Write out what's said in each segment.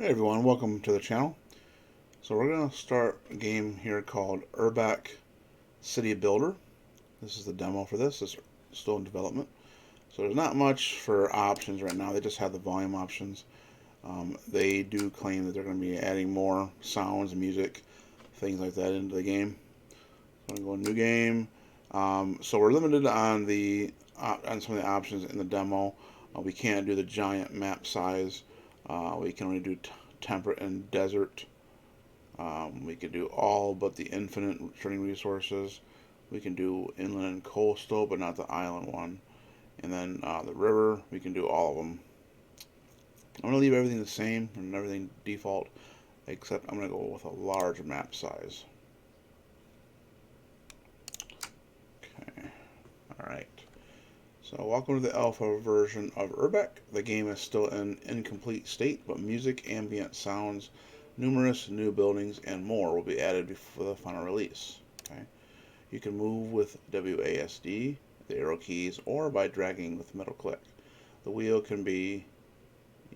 Hey everyone, welcome to the channel. So we're going to start a game here called Urbek City Builder. This is the demo for this. It's still in development. So there's not much for options right now. They just have the volume options. They do claim that they're going to be adding more sounds, music, things like that into the game. So I'm going to go new game. So we're limited on on some of the options in the demo. We can't do the giant map size. We can only do temperate and desert. We can do all but the infinite returning resources. We can do inland and coastal, but not the island one. And then the river, we can do all of them. I'm going to leave everything the same and everything default, except I'm going to go with a large map size. Okay, alright. So welcome to the alpha version of Urbek. The game is still in incomplete state, but music, ambient sounds, numerous new buildings, and more will be added before the final release. Okay. You can move with WASD, the arrow keys, or by dragging with middle click. The wheel can be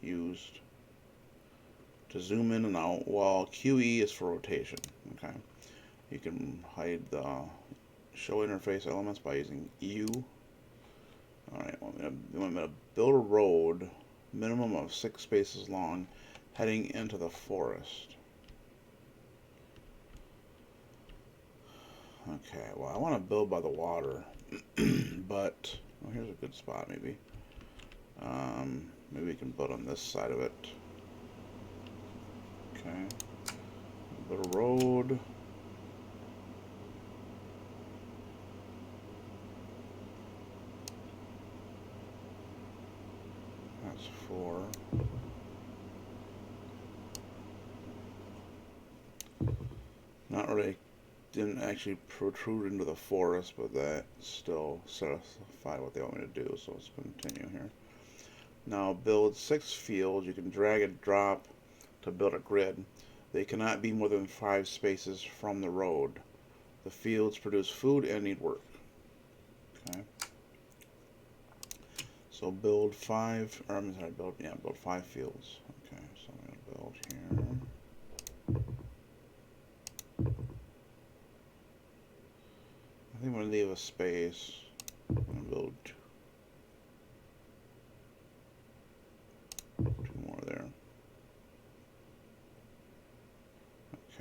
used to zoom in and out, while QE is for rotation. Okay. You can hide the show interface elements by using U. Alright, we want to build a road, minimum of 6 spaces long, heading into the forest. Okay, well, I want to build by the water, but well, here's a good spot, maybe. Maybe we can build on this side of it. Okay, build a road. That's 4. Not really, didn't actually protrude into the forest, but that still satisfied what they want me to do, so let's continue here. Now build 6 fields. You can drag and drop to build a grid. They cannot be more than 5 spaces from the road. The fields produce food and need work. Okay. So build 5, or I'm sorry, build 5 fields. Okay, so I'm going to build here. I think I'm going to leave a space. I'm going to build 2 more there.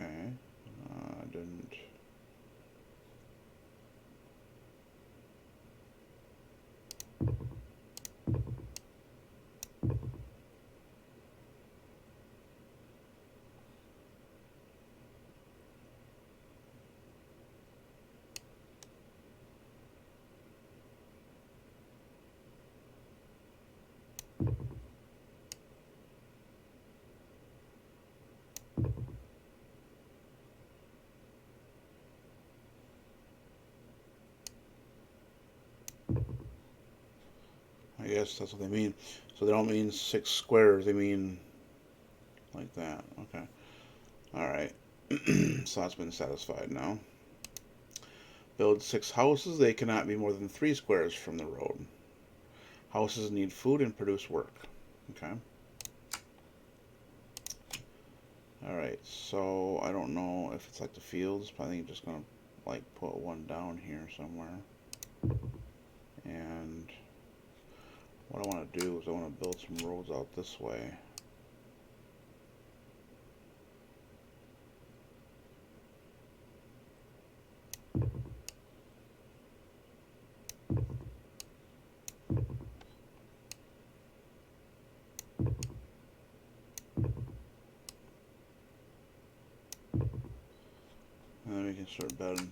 Okay, I didn't. I guess that's what they mean. So they don't mean 6 squares, they mean like that. Okay. Alright. So that's been satisfied now. Build 6 houses. They cannot be more than 3 squares from the road. Houses need food and produce work. Okay. Alright, so I don't know if it's like the fields, but I think I'm just going to like put one down here somewhere. And what I want to do is I want to build some roads out this way. And then we can start putting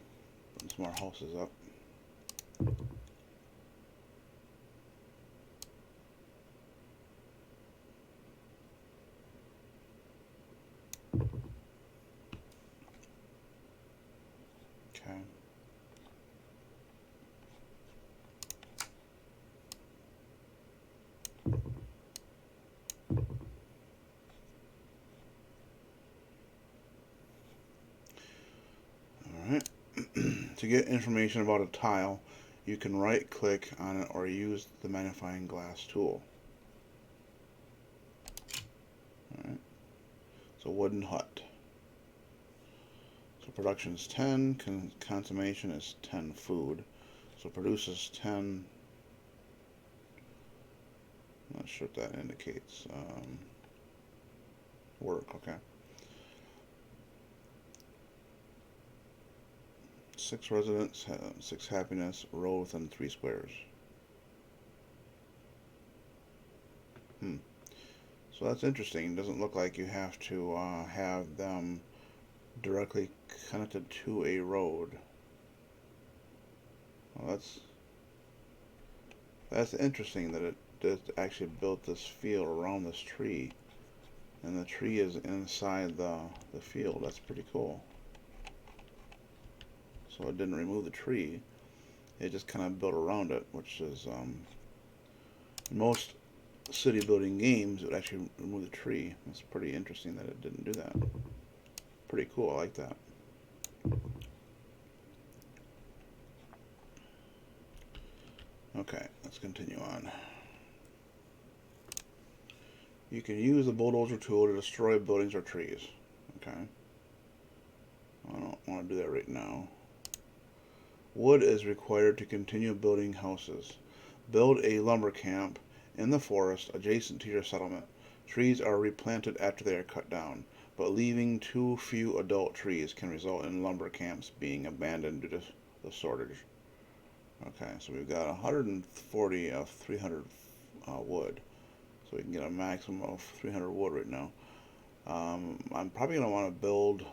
some more houses up. Okay. Alright. To get information about a tile, you can right click on it or use the magnifying glass tool. Alright. It's a wooden hut. So production is 10, consummation is 10 food. So produces 10, I'm not sure what that indicates. Work, okay. 6 residents, 6 happiness, row within 3 squares. So that's interesting. It doesn't look like you have to have them directly connected to a road. Well, that's interesting that it actually built this field around this tree, and the tree is inside the field. That's pretty cool. So it didn't remove the tree; it just kind of built around it, which is most city building games it would actually remove the tree. It's pretty interesting that it didn't do that. Pretty cool. I like that. Okay, let's continue on. You can use the bulldozer tool to destroy buildings or trees. Okay. I don't want to do that right now. Wood is required to continue building houses. Build a lumber camp in the forest adjacent to your settlement. Trees are replanted after they are cut down, but leaving too few adult trees can result in lumber camps being abandoned due to the shortage. Okay, so we've got 140 of 300 wood. So we can get a maximum of 300 wood right now. I'm probably going to want to build,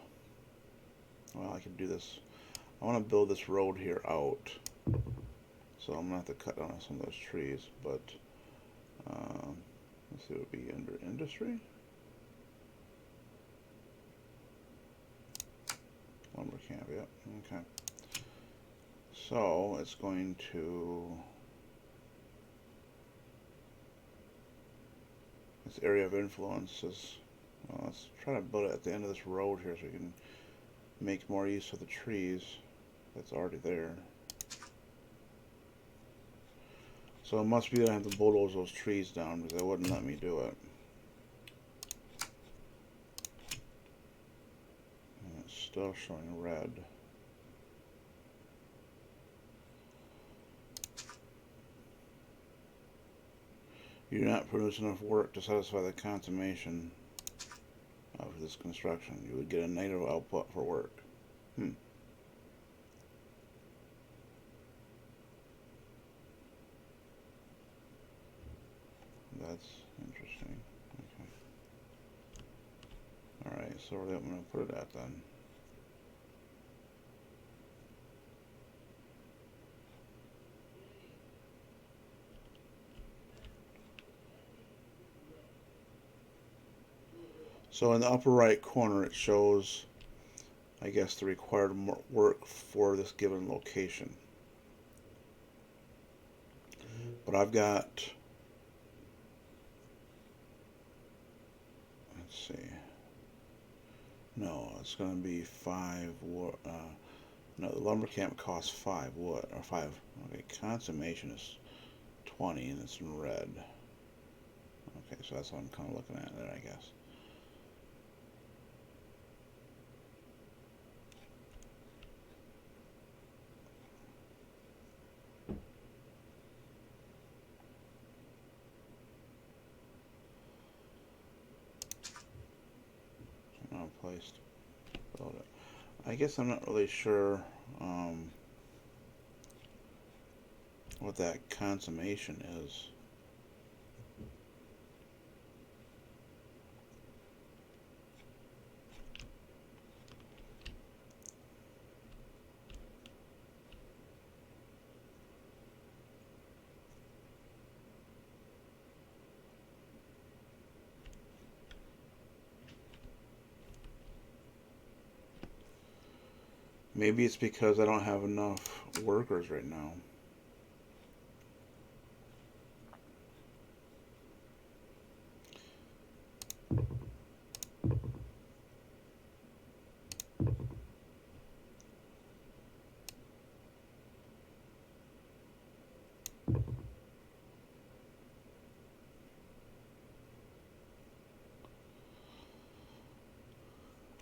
well, I can do this. I want to build this road here out. So I'm going to have to cut down some of those trees, but let's see, it would be under industry. Lumber camp, yep, okay. So it's going to, this area of influence is, well, let's try to build it at the end of this road here so we can make more use of the trees that's already there. So it must be that I have to bulldoze those trees down because they wouldn't let me do it. And it's still showing red. You do not produce enough work to satisfy the consummation of this construction. You would get a negative output for work. That's interesting. Okay. Alright, so where am I going to put it at then? So in the upper right corner it shows, I guess, the required work for this given location. But I've got, let's see, no, it's going to be 5 wood. No, the lumber camp costs 5 wood, or 5. Okay, consummation is 20 and it's in red. Okay, so that's what I'm kind of looking at there, I guess. So now placed, build it. I guess I'm not really sure what that consummation is. Maybe it's because I don't have enough workers right now.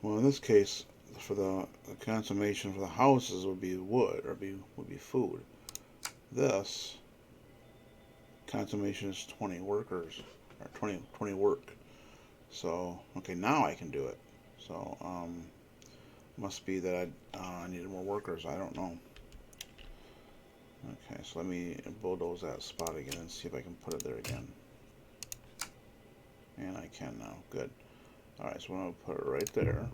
Well, in this case, for the consummation for the houses would be wood or would be food. This consummation is 20 workers or 20 work. So okay, now I can do it. So must be that I needed more workers. I don't know. Okay, so let me bulldoze that spot again and see if I can put it there again. And I can now. Good. Alright, so I'm going to put it right there.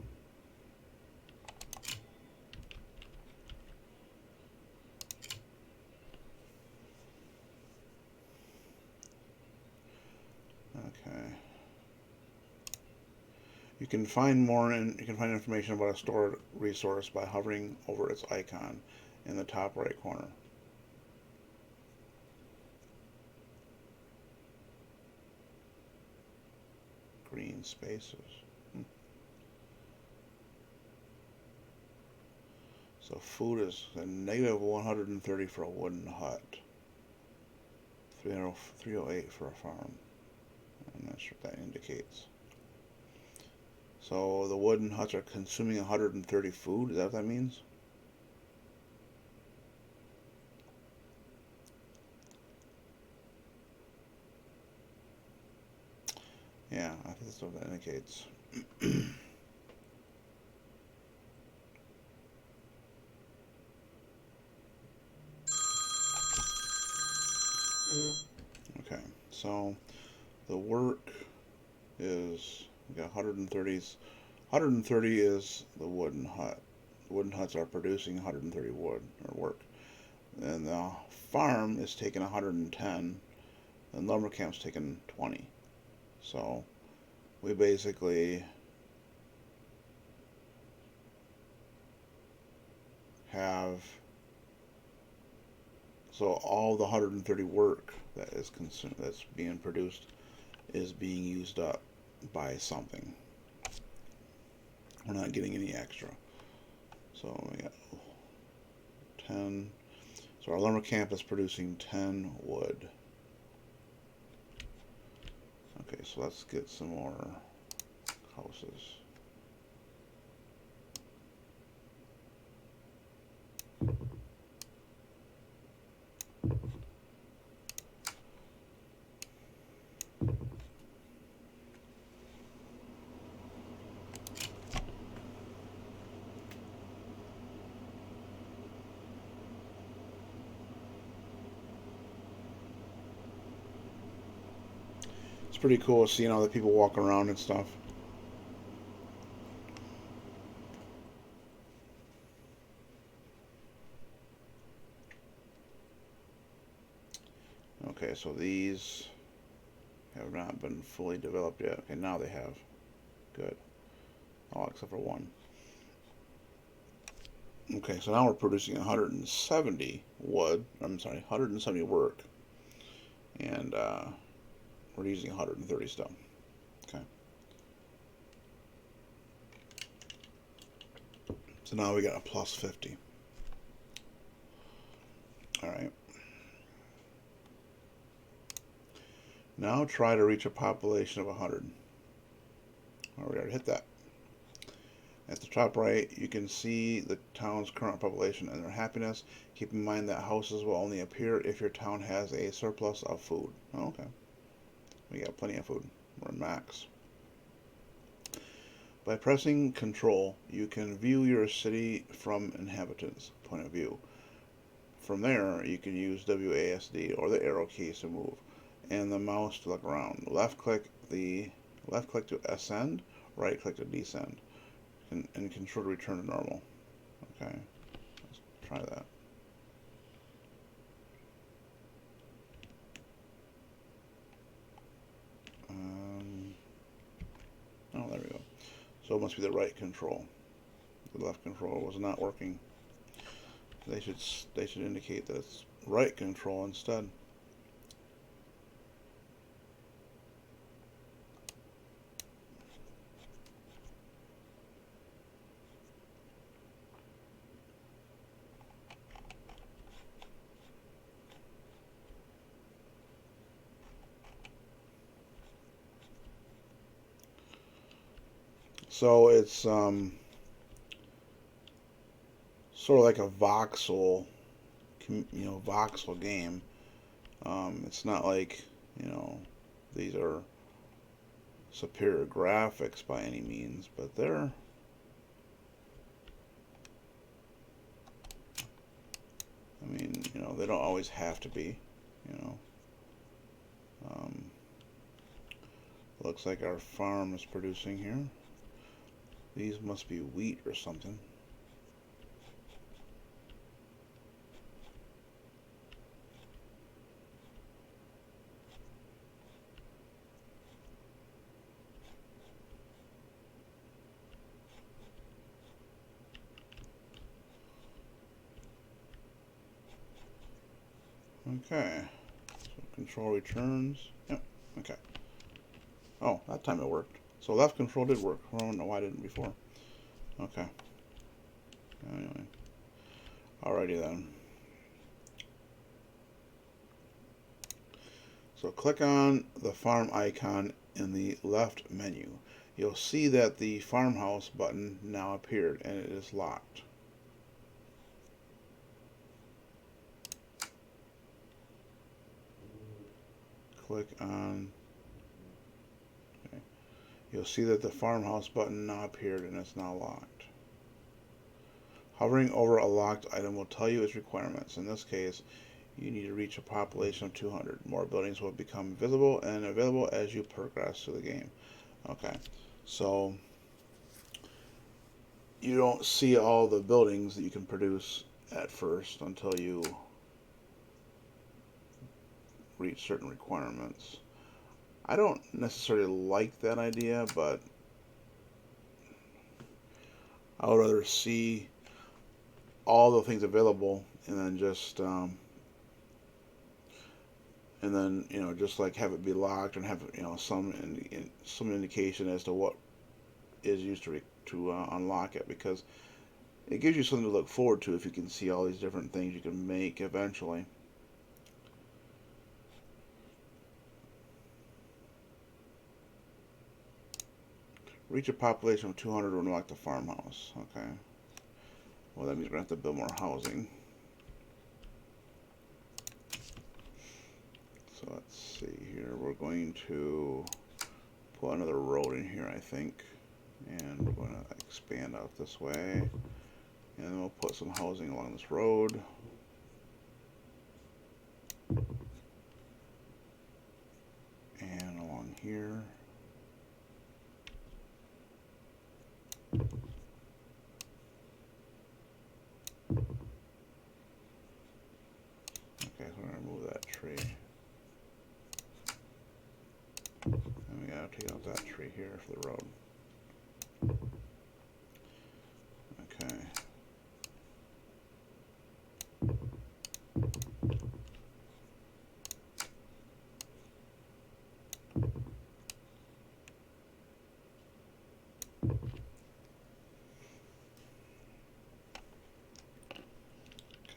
Okay. You can find information about a stored resource by hovering over its icon in the top right corner. Green spaces. So food is a negative 130 for a wooden hut. 308 for a farm. I'm not sure what that indicates. So the wooden huts are consuming 130 food. Is that what that means? Yeah, I think that's what that indicates. Okay, so the work is, we got 130s. 130 is the wooden hut. Wooden huts are producing 130 wood or work. And the farm is taking 110, and lumber camp's taking 20. So we basically have, so all the 130 work that is consumed, that's being produced, is being used up by something. We're not getting any extra. So we got 10. So our lumber camp is producing 10 wood. Okay, so let's get some more houses. It's pretty cool seeing all the people walk around and stuff. Okay, so these have not been fully developed yet. Okay, now they have. Good. All except for one. Okay, so now we're producing 170 wood. I'm sorry, 170 work. And we're using 130 stone. Okay. So now we got a plus 50. Alright. Now try to reach a population of 100. Oh, we already hit that. At the top right, you can see the town's current population and their happiness. Keep in mind that houses will only appear if your town has a surplus of food. Oh, okay. We got plenty of food. We're max. By pressing Control, you can view your city from inhabitants' point of view. From there, you can use WASD or the arrow keys to move, and the mouse to look around. Left click to ascend, right click to descend, and Control to return to normal. Okay, let's try that. Oh, there we go. So it must be the right control. The left control was not working. They should indicate that it's right control instead. So it's sort of like a voxel game. It's not like, you know, these are superior graphics by any means, but they're, I mean, they don't always have to be, you know. Um, Looks like our farm is producing here. These must be wheat or something. Okay. So control returns. Yep. Okay. Oh, that time it worked. So left control did work. I don't know why I didn't before. Okay. Anyway. Alrighty then. So click on the farm icon in the left menu. You'll see that the farmhouse button now appeared and it is locked. Click on, okay. You'll see that the farmhouse button now appeared and it's now locked. Hovering over a locked item will tell you its requirements. In this case, you need to reach a population of 200. More buildings will become visible and available as you progress through the game. Okay, so you don't see all the buildings that you can produce at first until you reach certain requirements. I don't necessarily like that idea, but I would rather see all the things available and then just just like have it be locked and have some indication as to what is used to unlock it, because it gives you something to look forward to if you can see all these different things you can make eventually. Reach a population of 200 to unlock the farmhouse. Okay. Well, that means we're going to have to build more housing. So let's see here. We're going to put another road in here, I think. And we're going to expand out this way. And then we'll put some housing along this road. And along here. Okay, so we're going to remove that tree. And we got to take out that tree here for the road. Okay.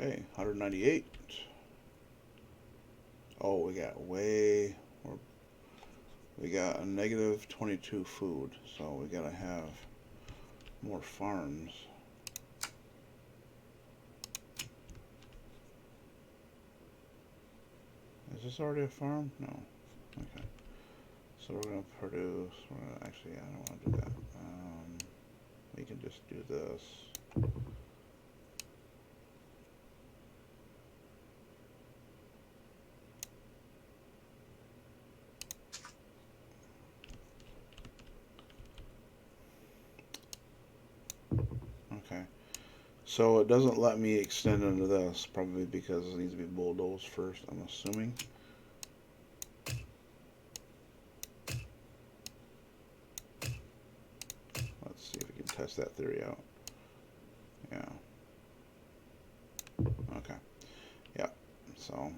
Okay, 198. Oh, we got a negative 22 food, so we gotta have more farms. Is this already a farm? No. Okay. So we're gonna produce. Actually, I don't want to do that. We can just do this. Okay. So it doesn't let me extend into this, probably because it needs to be bulldozed first, I'm assuming. Let's see if we can test that theory out. Yeah. Okay. Yeah. So.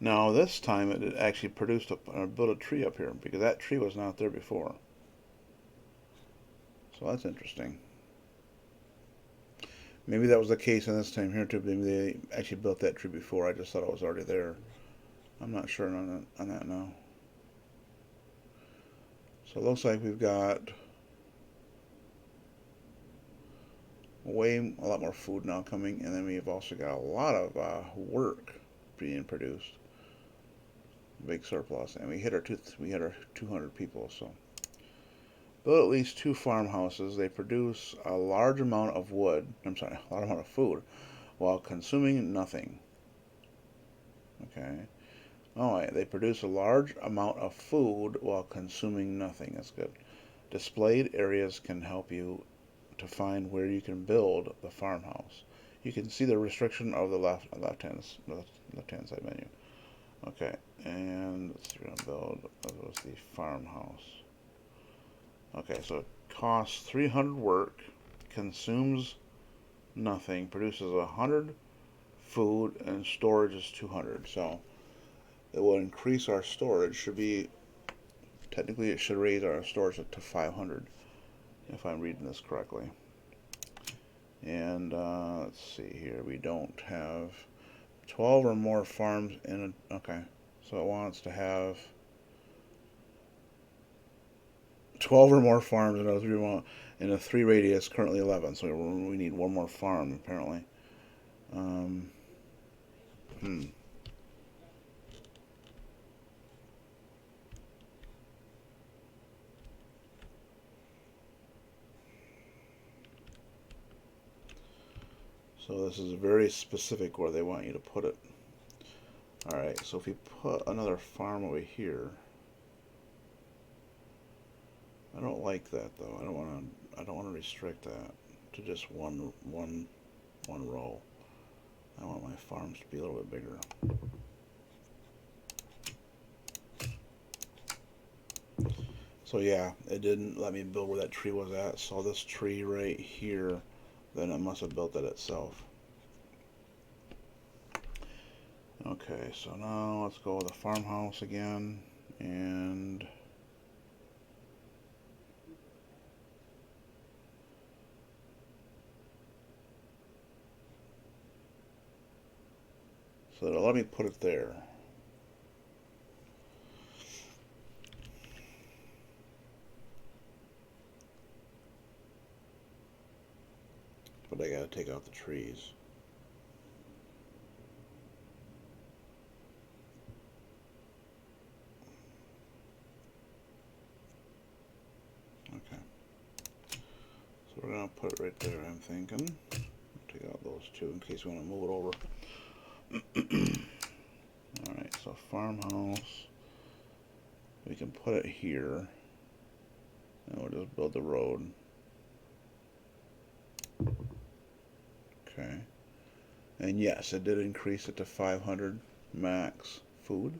Now this time it actually produced built a tree up here because that tree was not there before. So that's interesting. Maybe that was the case in this time here too. Maybe they actually built that tree before. I just thought it was already there. I'm not sure on that now. So it looks like we've got a lot more food now coming, and then we've also got a lot of work being produced. Big surplus, and we hit our 200 people. So build at least 2 farmhouses. They produce a large amount of wood. I'm sorry, a large amount of food, while consuming nothing. Okay. All right. They produce a large amount of food while consuming nothing. That's good. Displayed areas can help you to find where you can build the farmhouse. You can see the restriction of the left hand side menu. Okay, and let's see, we're gonna build. That was the farmhouse. Okay, so it costs 300 work, consumes nothing, produces 100 food, and storage is 200. So it will increase our storage. Should be technically it should raise our storage to 500 if I'm reading this correctly. And let's see here. We don't have 12 or more farms in a, okay. So it wants to have 12 or more farms in a 3 radius, currently 11. So we need one more farm apparently. Um, hmm. So this is very specific where they want you to put it. Alright, so if we put another farm over here, I don't like that though. I don't want to restrict that to just one row. I want my farms to be a little bit bigger. So yeah, it didn't let me build where that tree was at. So this tree right here, then it must have built it itself. Okay, so now let's go with the farmhouse again, and so it'll let me put it there. But I gotta take out the trees. Okay. So we're gonna put it right there, I'm thinking. Take out those two in case we want to move it over. Alright, so farmhouse. We can put it here. And we'll just build the road. Okay. And yes, it did increase it to 500 max food.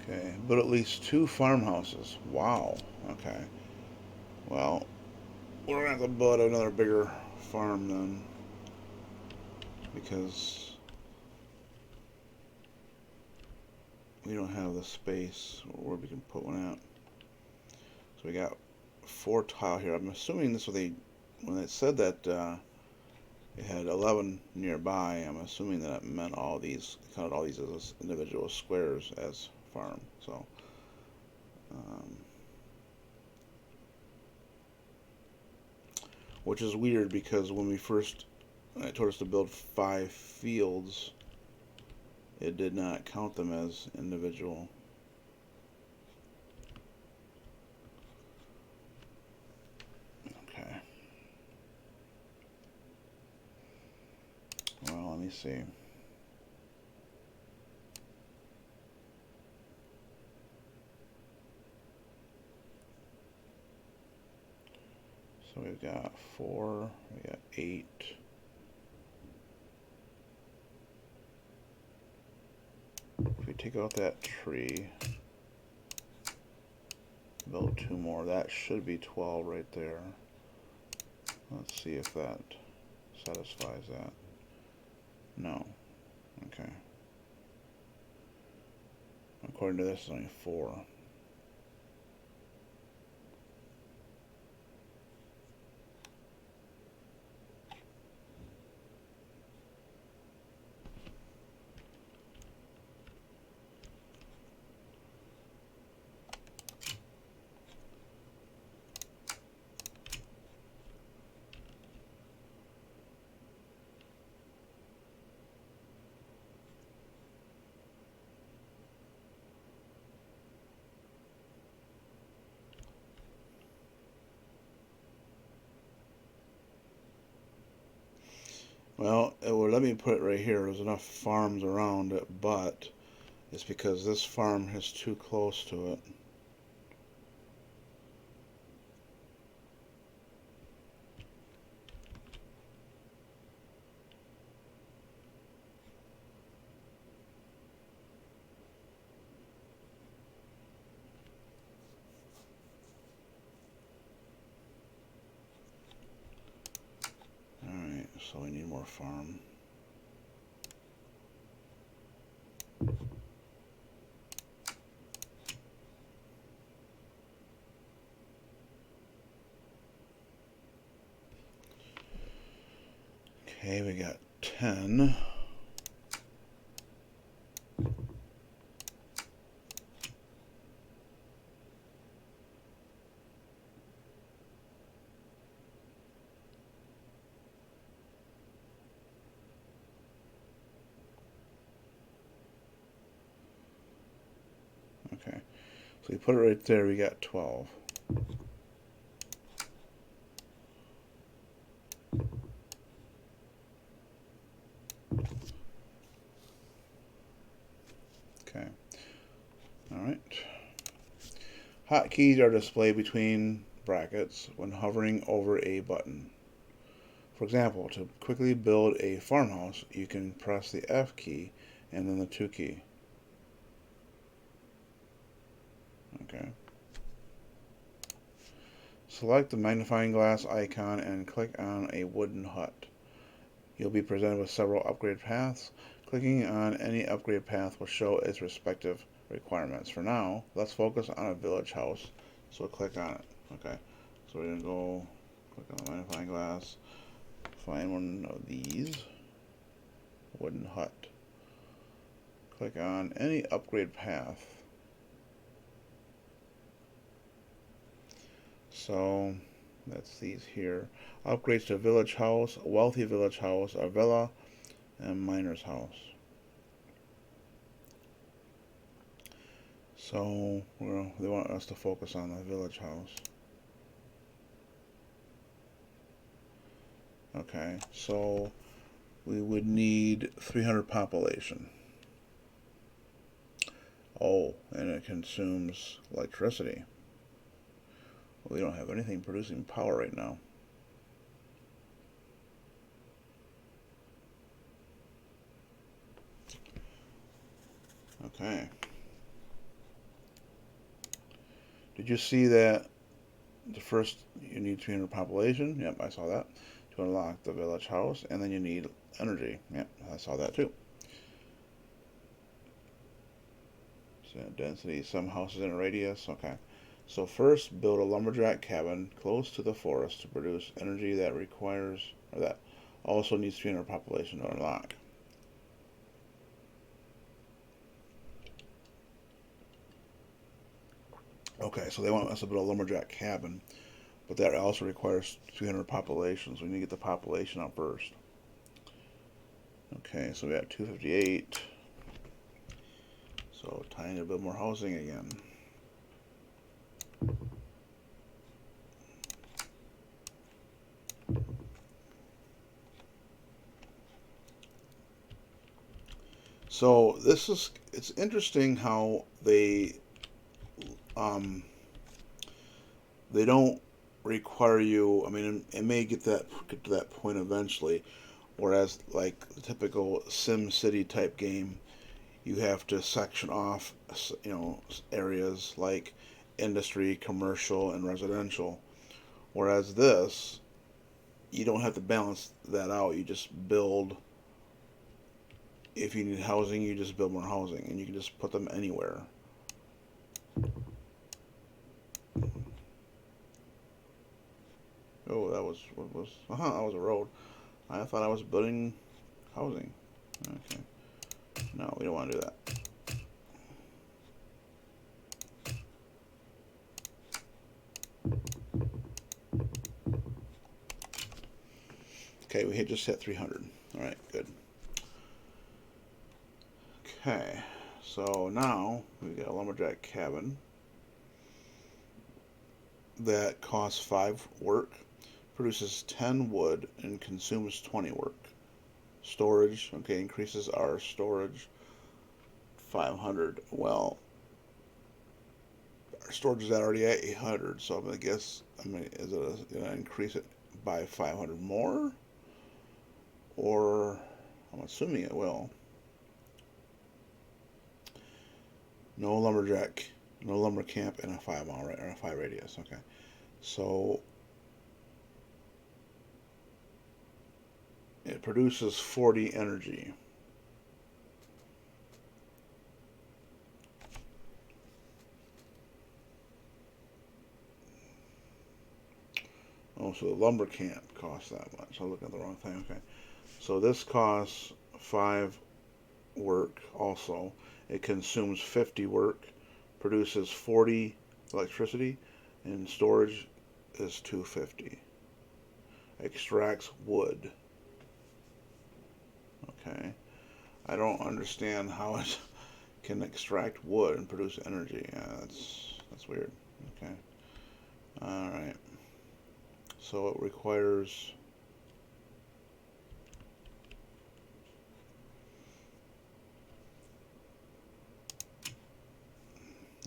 Okay, but at least 2 farmhouses. Wow. Okay. Well, we're gonna have to build another bigger farm then, because we don't have the space where we can put one out. So we got 4 tile here. I'm assuming this was when it said that it had 11 nearby. I'm assuming that it meant counted all these as individual squares as farm. So. Which is weird because when it told us to build 5 fields, it did not count them as individual. Okay. Well, let me see. So we've got 4, we got 8. If we take out that tree, build 2 more, that should be 12 right there. Let's see if that satisfies that. No. Okay. According to this, it's only 4. Well, it would let me put it right here. There's enough farms around it, but it's because this farm is too close to it. Alright, so we need more farm. Okay, we got 10. Okay, so we put it right there, we got 12. Okay, alright. Hotkeys are displayed between brackets when hovering over a button. For example, to quickly build a farmhouse, you can press the F key and then the 2 key. Okay. Select the magnifying glass icon and click on a wooden hut. You'll be presented with several upgrade paths. Clicking on any upgrade path will show its respective requirements. For now, let's focus on a village house. So click on it. Okay. So we're going to go click on the magnifying glass. Find one of these. Wooden hut. Click on any upgrade path. So that's these here. Upgrades to village house, wealthy village house, a villa, and miner's house. So they want us to focus on the village house. Okay, so we would need 300 population. Oh, and it consumes electricity. We don't have anything producing power right now. Okay. Did you see that the first you need 300 population? Yep, I saw that. To unlock the village house, and then you need energy. Yep, I saw that too. So density, some houses in a radius. Okay. So first, build a lumberjack cabin close to the forest to produce energy that requires, or that also needs 300 population to unlock. Okay, so they want us to build a lumberjack cabin, but that also requires 300 population, so we need to get the population up first. Okay, so we got 258. So time to build more housing again. So it's interesting how they don't require you. I mean, it may get to that point eventually. Whereas, like the typical Sim City type game, you have to section off, areas like industry, commercial, and residential. Whereas this, you don't have to balance that out. You just build. If you need housing, you just build more housing, and you can just put them anywhere. Oh, that was what was? That was a road. I thought I was building housing. Okay. No, we don't want to do that. Okay, we just hit 300. All right, good. Okay, so now we got a lumberjack cabin that costs 5 work, produces 10 wood, and consumes 20 work. Storage, okay, increases our storage 500. Well, our storage is already at 800, so I'm gonna guess, is it gonna increase it by 500 more? Or, I'm assuming it will. No lumberjack, no lumber camp in a 5 mile or a 5 radius. Okay, so it produces 40 energy. Oh, so the lumber camp costs that much. I'm looking at the wrong thing. Okay, so this costs 5 work also. It consumes 50 work, produces 40 electricity, and storage is 250. Extracts wood. Okay. I don't understand how it can extract wood and produce energy. Yeah, that's weird. Okay. All right. So it requires.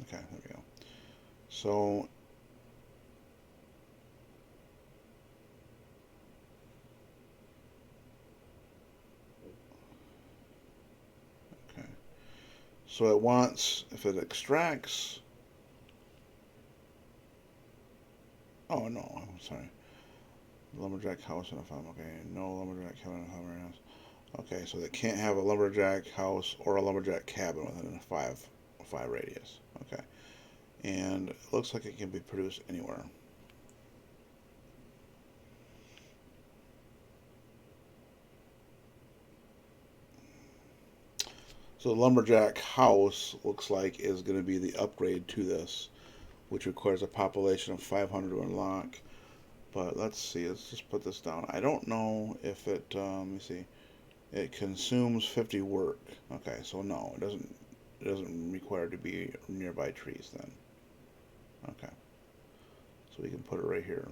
Okay, there we go. So okay. So it wants, if it extracts. Oh no, I'm sorry. Lumberjack house in a farm. Okay, no lumberjack cabin in a farmhouse. Okay, so they can't have a lumberjack house or a lumberjack cabin within a five radius. Okay, and it looks like it can be produced anywhere. So the lumberjack house looks like is going to be the upgrade to this, which requires a population of 500 to unlock. But let's see, let's just put this down. I don't know if it, let me see, it consumes 50 work. Okay, so no, it doesn't require to be nearby trees then. Okay, so we can put it right here.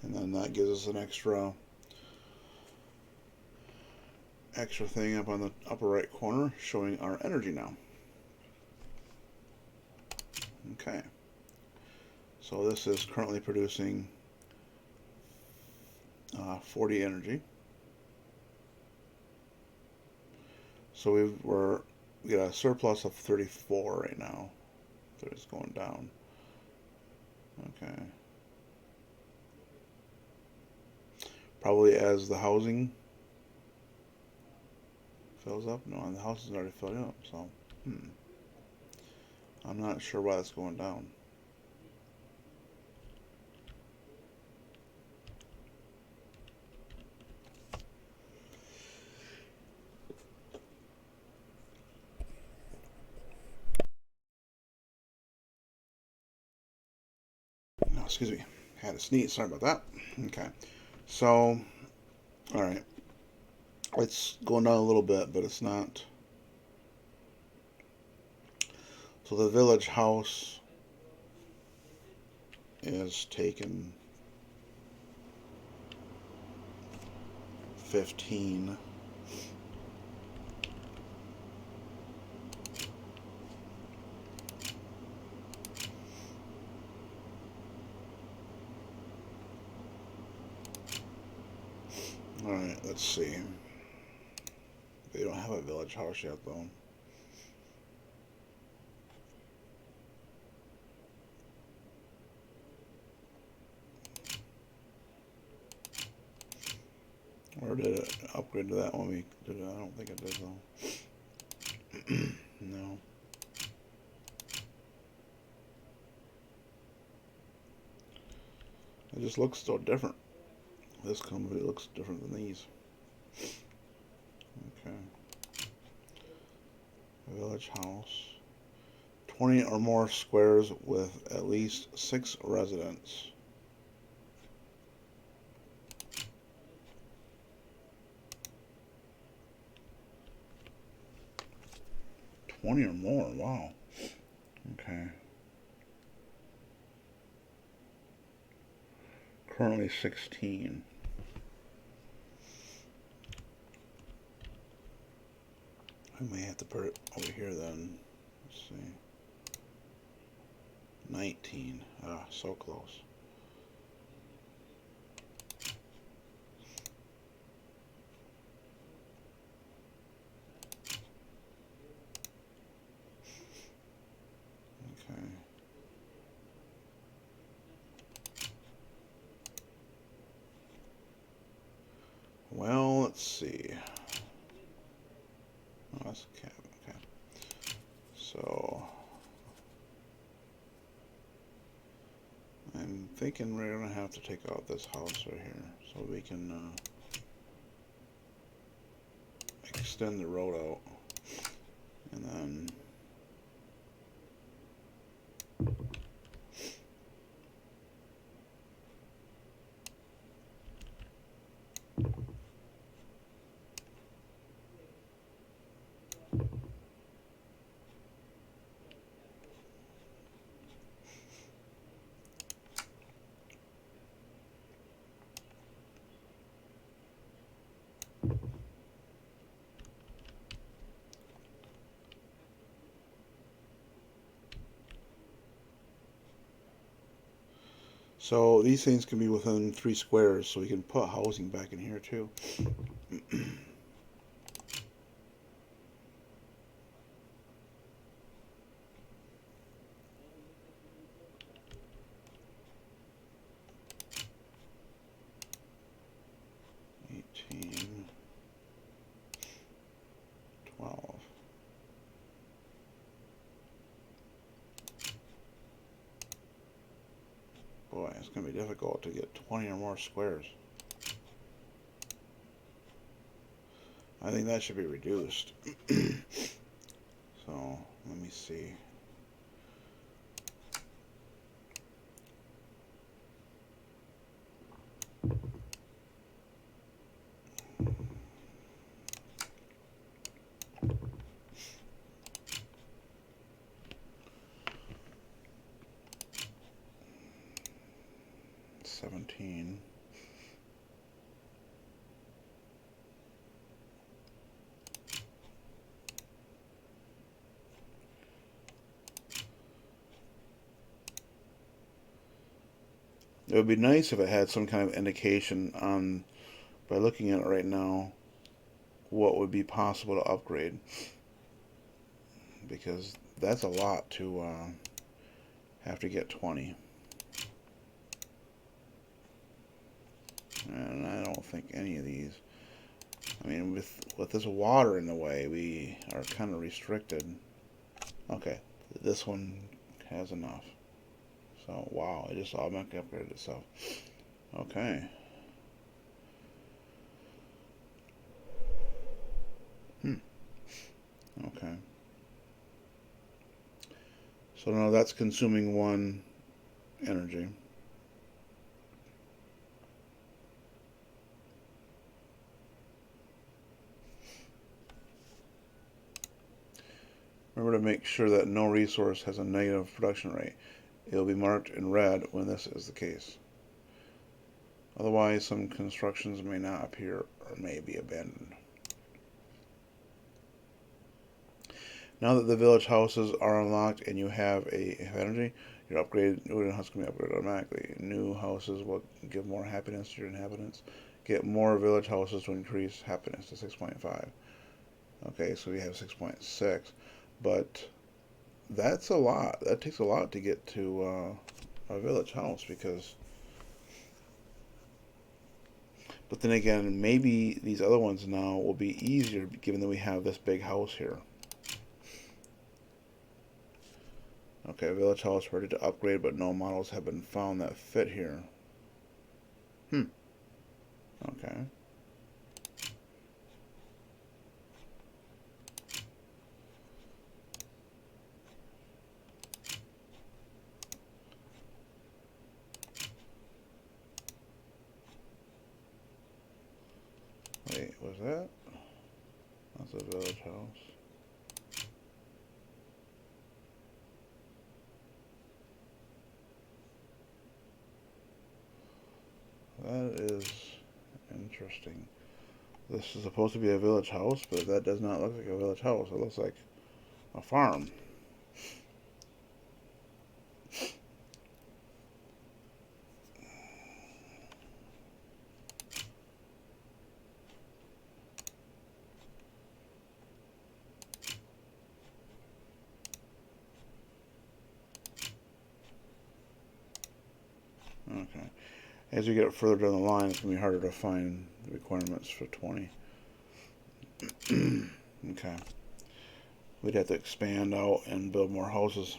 And then that gives us an extra thing up on the upper right corner showing our energy now. Okay, so this is currently producing 40 energy. So we got a surplus of 34 right now. So it's going down. Okay. Probably as the housing fills up. No, the house is already filling up. So, I'm not sure why that's going down. No, excuse me. Had a sneeze. Sorry about that. Okay. So, all right. It's going down a little bit, but it's not. So the village house is taken 15. Alright, let's see. They don't have a village house yet, though. Or did it upgrade to that when we did it? I don't think it did, though. No. It just looks so different. This company looks different than these. Okay. Village house. 20 or more squares with at least 6 residents. Twenty or more, wow. Okay. Currently 16. I may have to put it over here then. Let's see. 19. Ah, so close. Okay. Well, let's see. Oh, that's a cat. Okay. So I'm thinking we're gonna have to take out this house right here so we can extend the road out, and then so these things can be within 3 squares, so we can put housing back in here too. 18, 12. Boy, it's going to be difficult to get 20 or more squares. I think that should be reduced. So, let me see. $17. It would be nice if it had some kind of indication on, by looking at it right now, what would be possible to upgrade. Because that's a lot to have to get 20. And I don't think any of these. I mean, with this water in the way, we are kind of restricted. Okay, this one has enough. So, wow, it just automatically upgraded itself. Okay. Okay. So now that's consuming 1 energy. Remember to make sure that no resource has a negative production rate. It will be marked in red when this is the case. Otherwise, some constructions may not appear or may be abandoned. Now that the village houses are unlocked and you have energy, your upgrade new house can be upgraded automatically. New houses will give more happiness to your inhabitants. Get more village houses to increase happiness to 6.5. Okay, so we have 6.6, but that's a lot. That takes a lot to get to a village house because. But then again, maybe these other ones now will be easier given that we have this big house here. Okay, village house ready to upgrade, but no models have been found that fit here. Okay. Wait, was that? That's a village house. That is interesting. This is supposed to be a village house, but that does not look like a village house. It looks like a farm. Okay. As you get further down the line, it's going to be harder to find the requirements for 20. Okay. We'd have to expand out and build more houses.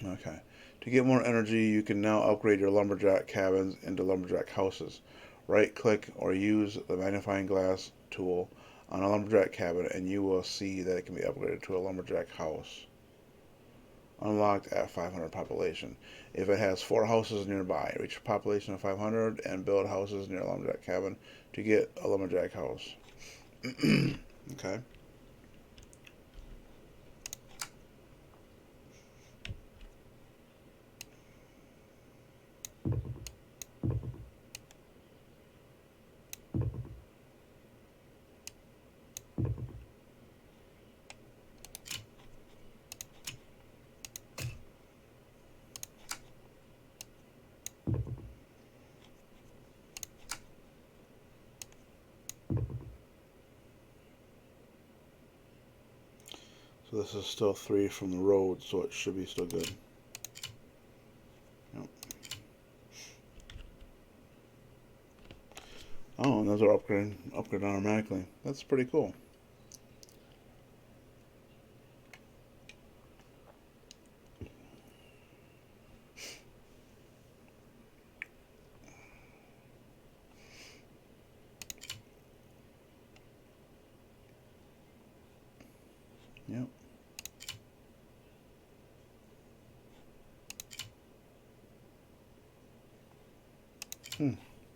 Okay. To get more energy, you can now upgrade your lumberjack cabins into lumberjack houses. Right-click or use the magnifying glass tool on a lumberjack cabin and you will see that it can be upgraded to a lumberjack house. Unlocked at 500 population. If it has 4 houses nearby, reach a population of 500 and build houses near a lumberjack cabin to get a lumberjack house. Okay. So this is still 3 from the road, so it should be still good. Yep. Oh, and those are upgraded automatically. That's pretty cool. Yep.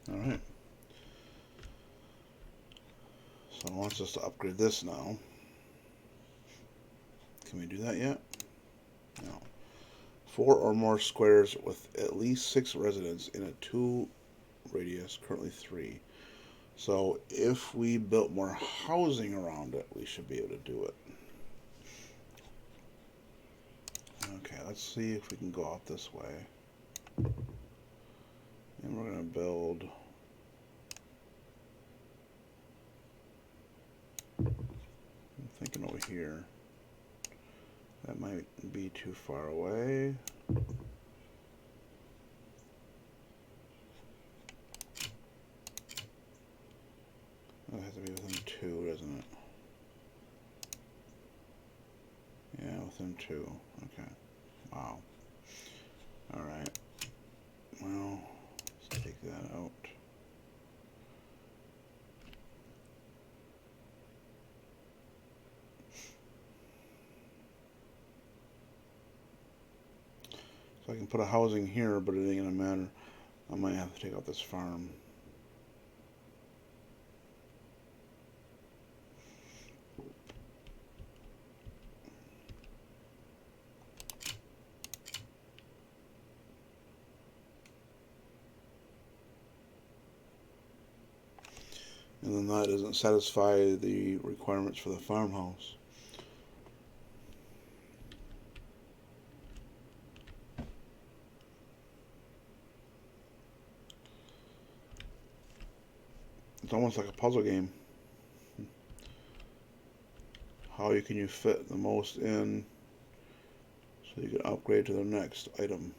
Alright. So it wants us to upgrade this now. Can we do that yet? No. 4 or more squares with at least 6 residents in a 2 radius, currently 3. So if we built more housing around it, we should be able to do it. Okay, let's see if we can go out this way. And we're going to build. I'm thinking over here. That might be too far away. That has to be within 2, doesn't it? Yeah, within 2. Okay. Wow. Alright. Well, let's take that out. So I can put a housing here, but it ain't gonna matter. I might have to take out this farm. And then that doesn't satisfy the requirements for the farmhouse. It's almost like a puzzle game. How can you fit the most in so you can upgrade to the next item?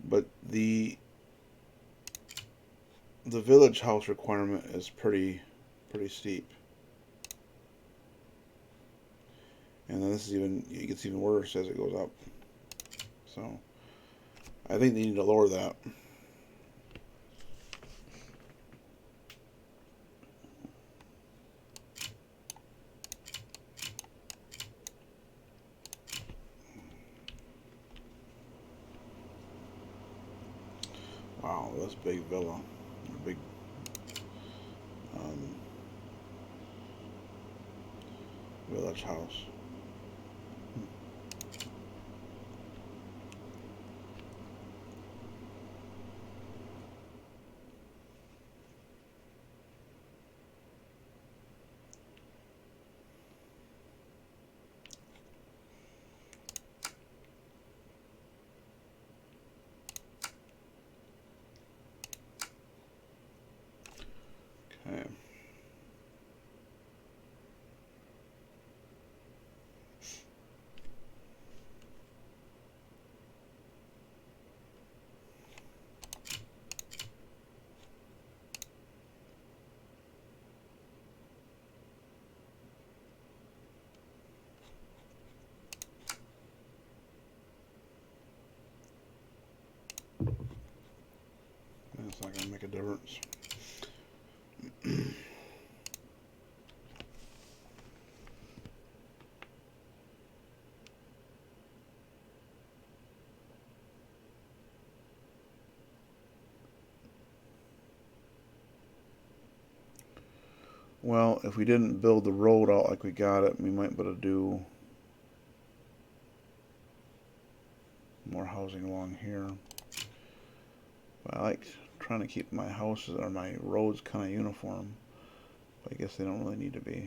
But the village house requirement is pretty steep. And then this is it gets even worse as it goes up. So I think they need to lower that. Wow, this big villa, big um, village house. Okay. It's not going to make a difference. Well, if we didn't build the road out like we got it, we might be able to do more housing along here. But I like trying to keep my houses or my roads kind of uniform. But I guess they don't really need to be.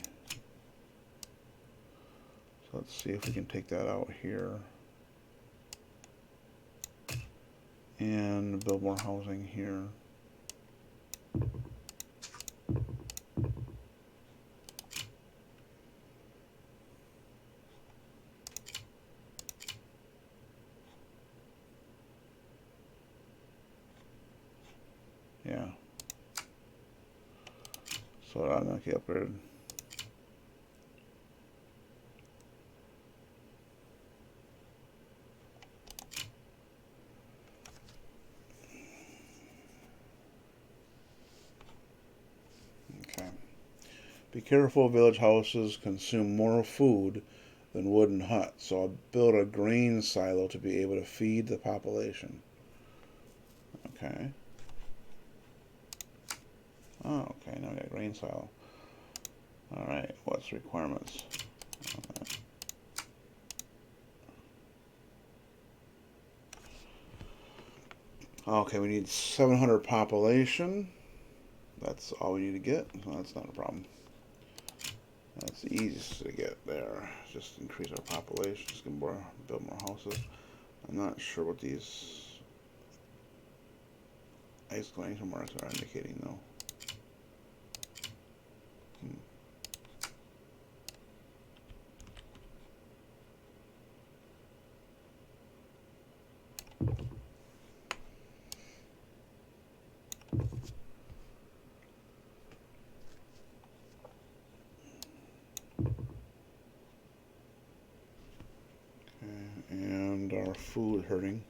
So let's see if we can take that out here and build more housing here. Yeah. So I'm going to get upgraded. Okay. Be careful, village houses consume more food than wooden huts, so I'll build a grain silo to be able to feed the population. Okay. Oh, okay, now we got a grain silo. Alright, what's the requirements? Okay, we need 700 population. That's all we need to get. So that's not a problem. That's the easiest to get there. Just increase our population. Just get more, build more houses. I'm not sure what these exclamation marks are indicating though. Okay, and our food hurting.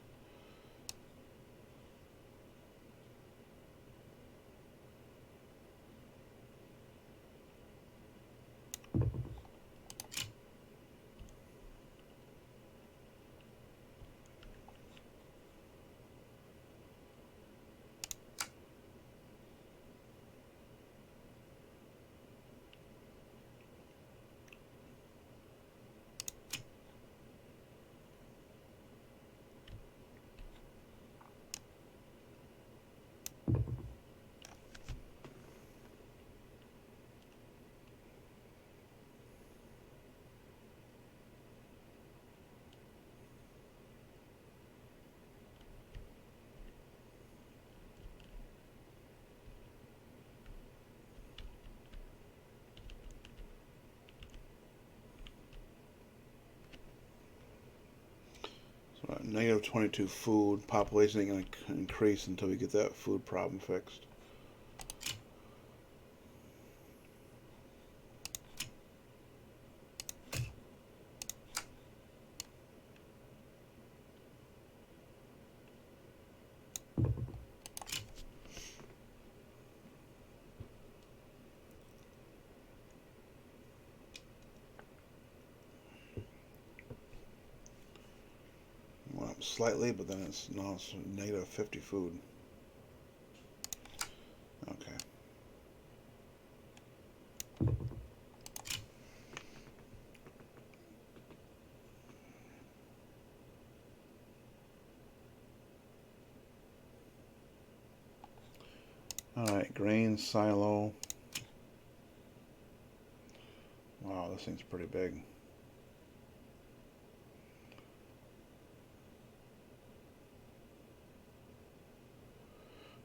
negative 22 food. Population ain't going to increase until we get that food problem fixed. Went up slightly, but then now it's negative 50 food. Okay. Alright, grain silo. Wow, this thing's pretty big.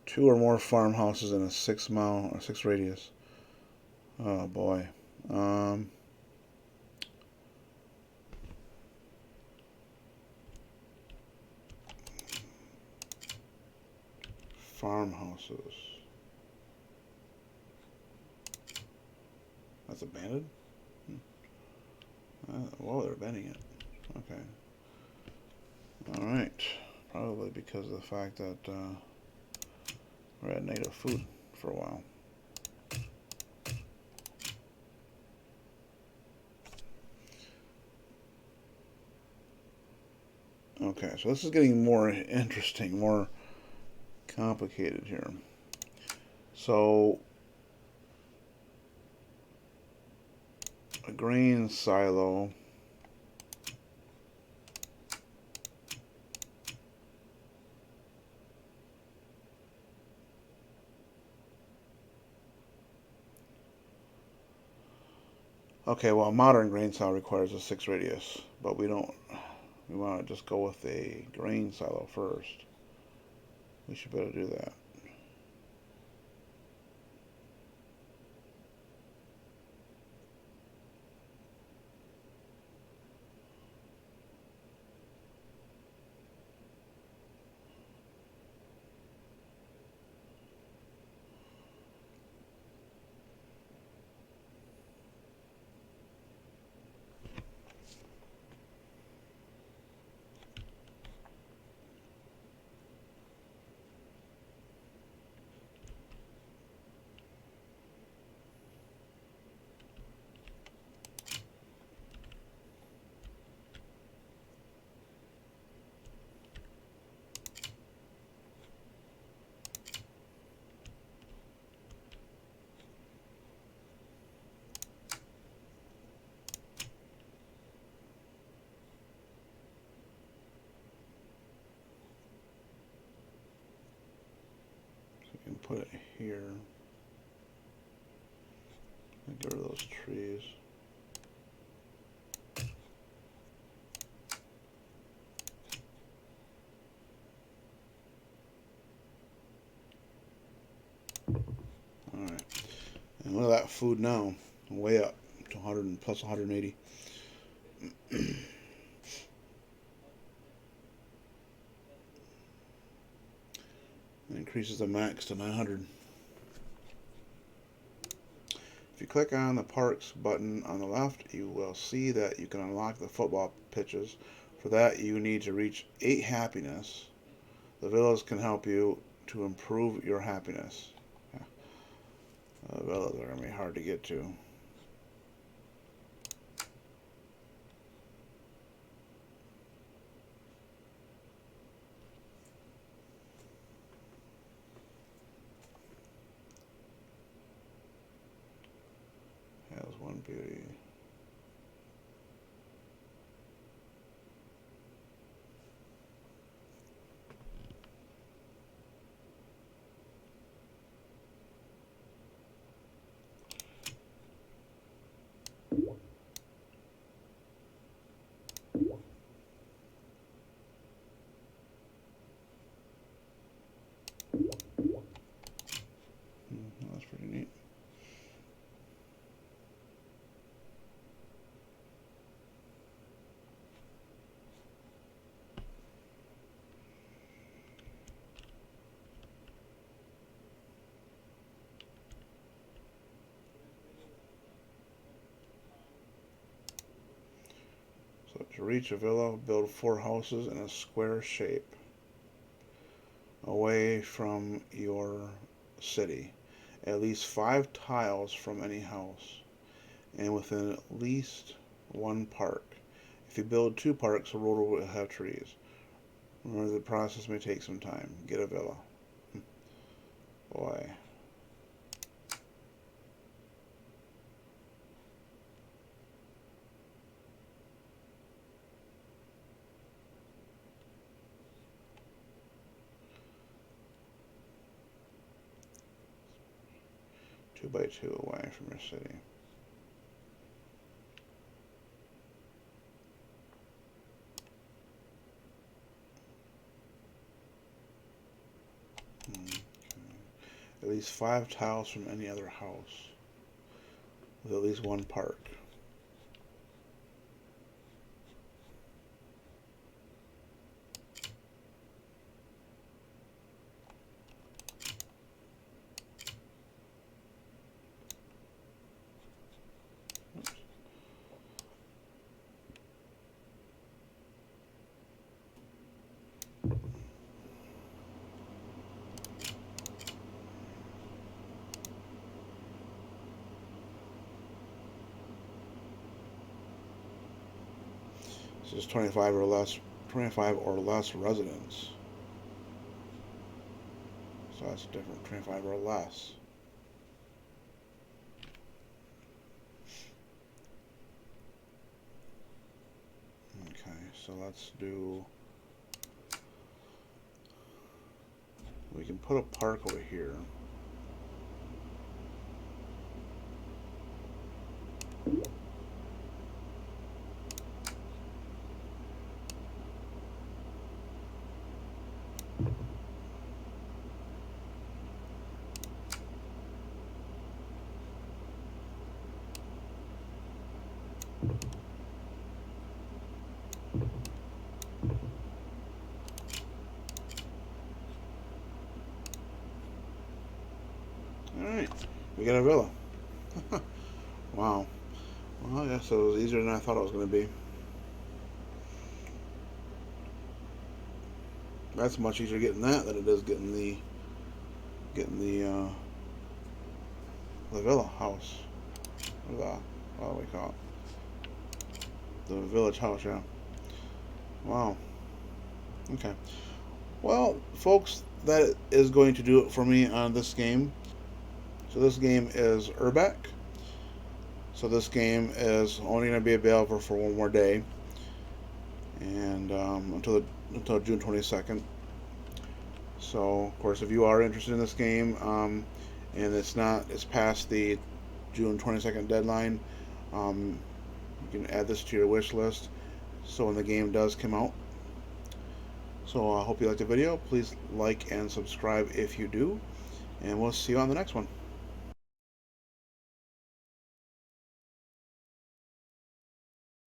Two or more farmhouses in a 6-mile or 6 radius. Oh boy. Farmhouses. That's abandoned? Whoa, they're abandoning it. Okay. Alright. Probably because of the fact that we're at native food for a while. Okay, so this is getting more interesting, more complicated here. So, a grain silo. Okay, well, a modern grain silo requires a 6 radius, but we don't. We want to just go with a grain silo first. We should be able to do that. We can put it here. Get rid of those trees. Alright. And look at that food now. Way up to 100 and plus 180. It increases the max to 900. If you click on the Parks button on the left, you will see that you can unlock the football pitches. For that, you need to reach 8 happiness. The villas can help you to improve your happiness. Villas are going to be hard to get to. Has one beauty. That's pretty neat. To reach a villa, build 4 houses in a square shape away from your city, at least 5 tiles from any house, and within at least 1 park. If you build 2 parks, the road will have trees. Remember, the process may take some time. Get a villa. Boy. 2 by 2 away from your city. Okay. At least 5 tiles from any other house with at least 1 park. This is 25 or less residents. So that's different. 25 or less. Okay, so let's do. We can put a park over here. Alright, we got a villa. Wow. Well, I guess it was easier than I thought it was going to be. That's much easier getting that than it is getting the villa house. What do we call it? The village house, yeah. Wow. Okay. Well, folks, that is going to do it for me on this game. So this game is Urbek. So this game is only going to be available for 1 more day, and until June 22nd. So, of course, if you are interested in this game, and it's past the June 22nd deadline, you can add this to your wish list. So when the game does come out. So I hope you liked the video. Please like and subscribe if you do, and we'll see you on the next one.